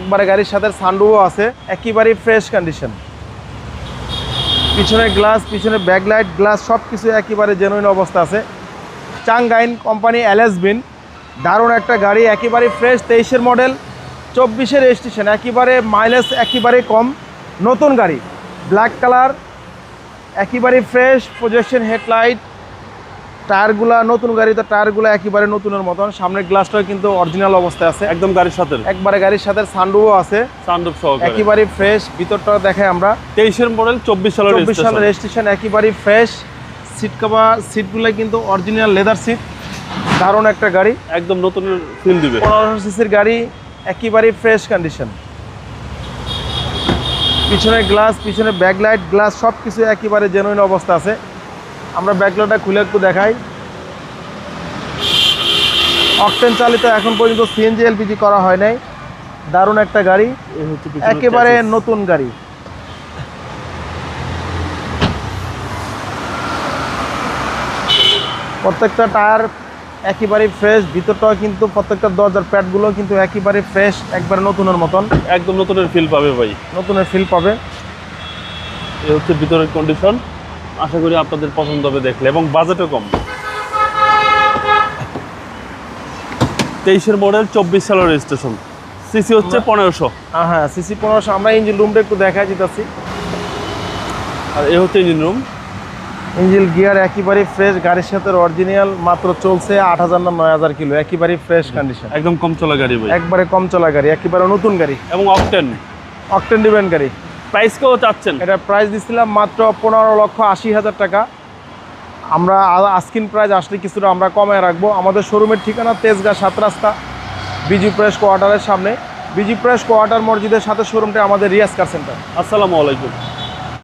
একবারে গাড়ির সাথে সানরুফও আছে, একেবারেই ফ্রেশ কন্ডিশন। পিছনে গ্লাস, পিছনে ব্যাকলাইট, গ্লাস সব কিছু একেবারে জেনুইন অবস্থা আছে। চাংগাইন কোম্পানি এলএসবিন, দারুণ একটা গাড়ি, একেবারে ফ্রেশ, 23-এর মডেল, 24-এর রেজিস্ট্রেশন, একেবারে মাইলেজ একেবারে কম, নতুন গাড়ি, ব্ল্যাক কালার, একেবারে ফ্রেশ, প্রজেকশন হেডলাইট, টায়ারগুলা নতুন গাড়িতে, টায়ারগুলো একেবারে নতুনের মতন। সামনের গ্লাসটাও কিন্তু অরিজিনাল অবস্থায় আছে, একদম গাড়ির সাথে, একবারে গাড়ির সাথে সানরুফও আছে, সানরুফ সহকারে, একেবারে ফ্রেশ। ভিতরটা দেখাই আমরা, 23-এর মডেল, 24 সালের রেজিস্ট্রেশন, একেবারে ফ্রেশ। সিট কভার, সিটগুলো কিন্তু অরিজিনাল লেদার সিট, দারুণ একটা গাড়ি, একদম নতুনের ফিল দিবে। 1500 সিসির গাড়ি, একেবারে ফ্রেশ কন্ডিশন। পিছনে গ্লাস, পিছনে ব্যাকলাইট, গ্লাস সব কিছু একেবারে জেনুইন অবস্থা আছে। আমরা ব্যাকলাইটটা খুলে একটু দেখাই। অকটেন চালিত, এখন পর্যন্ত সিএনজি এলপিজি করা হয় নাই, দারুণ একটা গাড়ি, একেবারে নতুন গাড়ি। প্রত্যেকটা টায়ার একেবারে ফ্রেশ, ভিতরটাও কিন্তু প্রত্যেকটা দরজার প্যাডগুলো কিন্তু একেবারে ফ্রেশ, একবারে নতুনের মতন, একদম নতুনের ফিল পাবে ভাই, নতুনের ফিল পাবে। এই হচ্ছে ভিতরের কন্ডিশন, আশা করি আপনাদের পছন্দ হবে দেখলে, এবং বাজেটও কম। 23-এর মডেল, 24 সালের রেজিস্ট্রেশন, সিসি হচ্ছে 1500। হ্যাঁ, সিসি 1500। আমরা ইঞ্জিন রুমটা একটু দেখাই যেতেছি। আর এই হচ্ছে ইঞ্জিন রুম, ইঞ্জিন গিয়ার একেবারে ফ্রেশ, গাড়ির সাথে অরিজিনাল, মাত্র চলছে 8000 না 9000 কিলো, একেবারে ফ্রেশ কন্ডিশন, একদম কম চলা গাড়ি ভাই, একবারে কম চলা গাড়ি, একেবারে নতুন গাড়ি, এবং অকটেন ডিভেন গাড়ি। প্রাইস কেউ চাচ্ছেন? এটা প্রাইস দিচ্ছিলাম মাত্র 15,80,000 টাকা। আমরা আস্কিন প্রাইস আসলে কিছুটা আমরা কমে রাখবো। আমাদের শোরুমের ঠিকানা তেজগাঁ 7 রাস্তা, বিজি প্রেস কোয়ার্টারের সামনে। বিজি প্রেস কোয়ার্টার মসজিদের সাথে শোরুমটা আমাদের রিয়াজ কার সেন্টার। আসসালামু আলাইকুম।